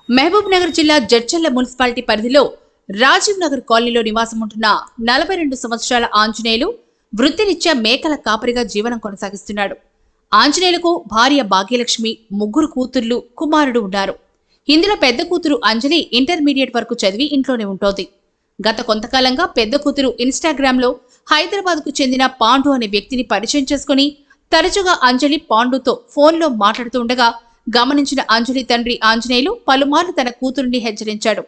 మహబూబ్ నగర్ జిల్లా జడ్చర్ల మున్సిపాలిటీ పరిధిలో రాజీవ్ నగర్ కాలనీలో నివాసం ఉంటున్న 42 సంవత్సరాల ఆంజనేయులు వృత్తిరీత్యా మేకల కాపరిగా జీవనం కొనసాగిస్తున్నాడు. ఆంజనేయులకు భార్య భాగ్యలక్ష్మి, ముగ్గురు కూతుర్లు, కుమారుడు ఉన్నారు. ఇందులో పెద్ద కూతురు అంజలి ఇంటర్మీడియట్ వరకు చదివి ఇంట్లోనే ఉంటోంది. గత కొంతకాలంగా పెద్ద కూతురు ఇన్స్టాగ్రామ్లో హైదరాబాద్కు చెందిన పాండు అనే వ్యక్తిని పరిచయం చేసుకుని తరచుగా అంజలి పాండుతో ఫోన్లో మాట్లాడుతుండగా గమనించిన అంజలి తండ్రి ఆంజనేయులు పలుమార్లు తన కూతురిని హెచ్చరించాడు.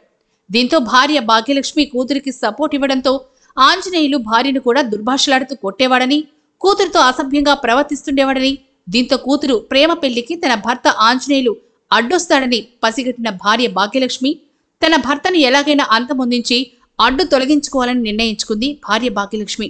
దీంతో భార్య భాగ్యలక్ష్మి కూతురికి సపోర్ట్ ఇవ్వడంతో ఆంజనేయులు భార్యను కూడా దుర్భాషలాడుతూ కొట్టేవాడని, కూతురుతో అసభ్యంగా ప్రవర్తిస్తుండేవాడని, దీంతో కూతురు ప్రేమ పెళ్లికి తన భర్త ఆంజనేయులు అడ్డొస్తాడని పసిగట్టిన భార్య భాగ్యలక్ష్మి తన భర్తను ఎలాగైనా అంతమొందించి అడ్డు తొలగించుకోవాలని నిర్ణయించుకుంది భార్య భాగ్యలక్ష్మి.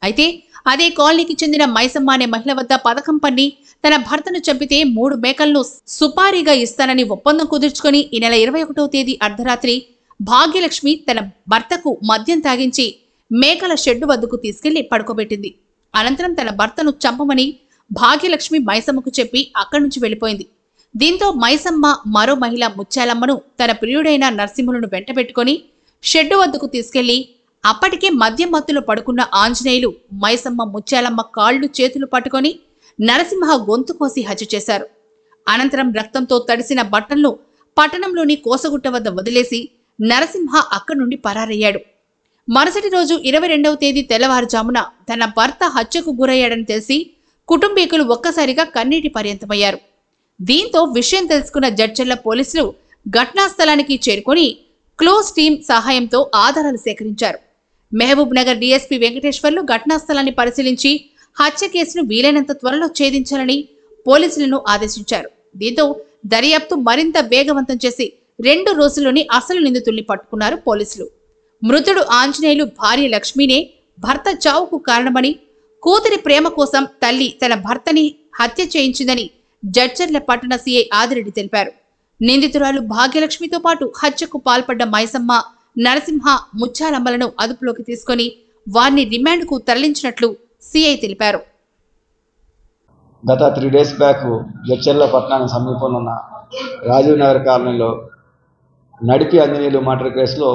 అయితే అదే కాలనీకి చెందిన మైసమ్మ అనే మహిళ వద్ద పథకం పన్ని తన భర్తను చంపితే 3 మేకలను సుపారీగా ఇస్తానని ఒప్పందం కుదుర్చుకొని ఈ నెల 21వ తేదీ అర్ధరాత్రి భాగ్యలక్ష్మి తన భర్తకు మద్యం తాగించి మేకల షెడ్డు వద్దకు తీసుకెళ్లి పడుకోబెట్టింది. అనంతరం తన భర్తను చంపమని భాగ్యలక్ష్మి మైసమ్మకు చెప్పి అక్కడి నుంచి వెళ్లిపోయింది. దీంతో మైసమ్మ మరో మహిళ ముత్యాలమ్మను తన ప్రియుడైన నరసింహులను వెంటబెట్టుకుని షెడ్డు వద్దకు తీసుకెళ్లి అప్పటికే మద్యం మత్తులో పడుకున్న ఆంజనేయులు మైసమ్మ ముత్యాలమ్మ కాళ్లు చేతులు పట్టుకొని నరసింహ గొంతు కోసి హత్య చేశారు. అనంతరం రక్తంతో తడిసిన బట్టలను పట్టణంలోని కోసగుట్ట వద్ద వదిలేసి నరసింహ అక్కడి నుండి పరారయ్యాడు. మరుసటి రోజు 22వ తేదీ తెల్లవారుజామున తన భర్త హత్యకు గురయ్యాడని తెలిసి కుటుంబీకులు ఒక్కసారిగా కన్నీటి పర్యంతమయ్యారు. దీంతో విషయం తెలుసుకున్న జడ్చర్ల పోలీసులు ఘటనా స్థలానికి చేరుకొని క్లోజ్ టీం సహాయంతో ఆధారాలు సేకరించారు. మహబూబ్ నగర్ డీఎస్పీ వెంకటేశ్వర్లు ఘటనా స్థలాన్ని పరిశీలించి హత్య కేసును వీలైనంత త్వరలో ఛేదించాలని పోలీసులను ఆదేశించారు. దీంతో దర్యాప్తు మరింత వేగవంతం చేసి 2 రోజుల్లోని అసలు నిందితుల్ని పట్టుకున్నారు పోలీసులు. మృతుడు ఆంజనేయులు భార్య లక్ష్మీనే భర్త చావుకు కారణమని, కూతురి ప్రేమ కోసం తల్లి తన భర్తని హత్య చేయించిందని జడ్చర్ల పట్టణ సీఐ ఆదిరెడ్డి తెలిపారు. నిందితురాలు భాగ్యలక్ష్మితో పాటు హత్యకు పాల్పడ్డ మైసమ్మ, నరసింహ, ముత్యాలమ్మలను అదుపులోకి తీసుకుని వారిని రిమాండ్కు తరలించినట్లు సీఐ తెలిపారు. గత 3 days బ్యాక్ జడ్చర్ల పట్టణానికి సమీపంలో ఉన్న రాజీవ్ నగర్ కాలనీలో నడిపి ఆంజనేయులు మర్డర్ కేసులో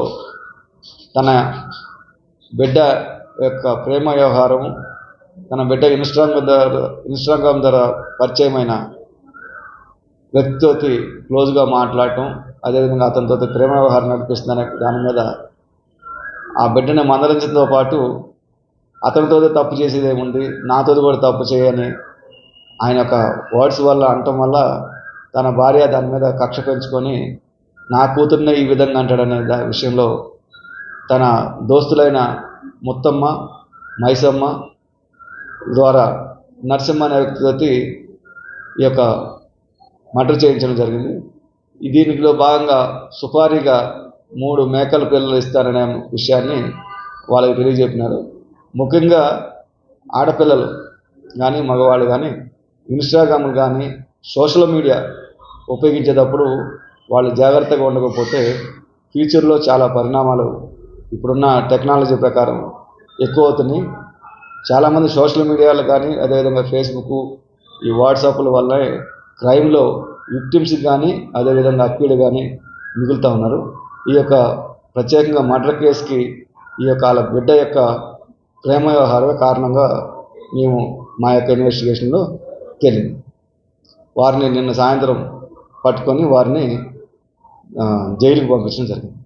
తన బిడ్డ యొక్క ప్రేమ వ్యవహారం, తన బిడ్డ ఇన్స్టాగ్రామ్ ద్వారా పరిచయమైన వ్యక్తితోటి క్లోజ్గా మాట్లాడటం, అదేవిధంగా అతనితో ప్రేమ వ్యవహారం నడిపిస్తుందనే దాని మీద ఆ బిడ్డని మందలించడంతో పాటు అతనితో తప్పు చేసేది ఏముంది, నాతో కూడా తప్పు చేయని ఆయన యొక్క వర్డ్స్ వల్ల అనటం వల్ల తన భార్య దాని మీద కక్ష పెంచుకొని నా కూతుర్నే ఈ విధంగా అంటాడనే విషయంలో తన దోస్తులైన ముత్తమ్మ, మైసమ్మ ద్వారా నరసింహ అనే వ్యక్తితోటి ఈ యొక్క మర్డర్ చేయించడం జరిగింది. దీనిలో భాగంగా సుపారీగా 3 మేకల పిల్లలు ఇస్తారనే విషయాన్ని వాళ్ళకి తెలియజెప్పినారు. ముఖ్యంగా ఆడపిల్లలు కానీ మగవాళ్ళు కానీ ఇన్స్టాగ్రామ్ కానీ సోషల్ మీడియా ఉపయోగించేటప్పుడు వాళ్ళు జాగ్రత్తగా ఉండకపోతే ఫ్యూచర్లో చాలా పరిణామాలు ఇప్పుడున్న టెక్నాలజీ ప్రకారం ఎక్కువ అవుతున్నాయి. చాలామంది సోషల్ మీడియాలో కానీ అదేవిధంగా ఫేస్బుక్, ఈ వాట్సాప్ల వల్ల క్రైమ్లో విక్టిమ్స్ కానీ అదేవిధంగా అక్యూడ్ కానీ మిగులుతూ ఉన్నారు. ఈ యొక్క ప్రత్యేకంగా మర్డర్ కేసుకి ఈ యొక్క వాళ్ళ బిడ్డ యొక్క ప్రేమ వ్యవహారమే కారణంగా మేము మా యొక్క ఇన్వెస్టిగేషన్లో తేలింది. వారిని నిన్న సాయంత్రం పట్టుకొని వారిని జైలుకి పంపించడం జరిగింది.